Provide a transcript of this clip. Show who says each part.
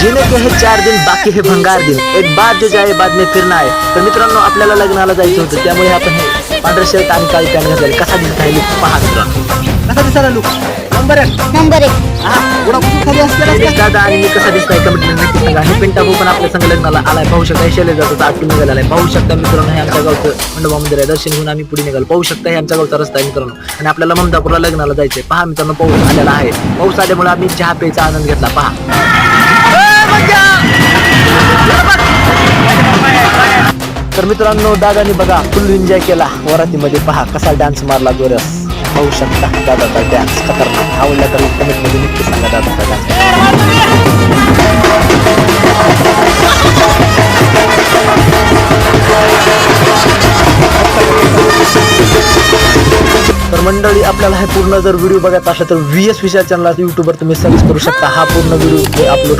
Speaker 1: जीने के है 4 दिन, बाकी है भंगार दिन. एक बार जो जाए बाद में फिरना आहे. तर मित्रांनो आपल्याला लग्नाला जायचं होतं, त्यामुळे आपण हे पांढरे शर्ट आणि काळी पॅन्ट घातलेली. कसा दिसत आहे लुक पहा मित्रांनो. कसा दिसायला लुक नंबर
Speaker 2: 1.
Speaker 1: एवढा कुठून खाली असलेला दादा आणि मी कसा दिसताय कमेंट नक्की सांगा. हे पिंटा भाऊ पण आपल्या संग लग्नाला आलाय. पाहू शकता शैलेश जातो आटून निघाला आहे. पाहू शकता मित्रांनो हे आमच्या गावचं खंडोबा मंदिर आहे. दर्शन घेऊन आम्ही पुढे निघालो. पाहू शकता हे आमच्या गावचा रस्ता आहे मित्रांनो. आणि आपल्याला ममदापूरला लग्नाला जायचंय. पहा मित्रांनो पाऊस आलेला आहे. पाऊस आल्यामुळे आम्ही चहा प्यायचा आनंद घेतला. पहा तर मित्रांनो दादानी बघा फुल एन्जॉय केला वरातीमध्ये. पहा कसा डान्स मारला जोरस. पाहू शकता दादाचा डान्स खतरनाक. आवडला तर कमेंट मध्ये नक्की सांगा दादाचा डान्स. तर मंडळी आपल्याला हे पूर्ण जर व्हिडिओ बघायचा असला तर VS विशाल चॅनलला युट्यूबवर तुम्ही सर्च करू शकता. हा पूर्ण व्हिडिओ अपलोड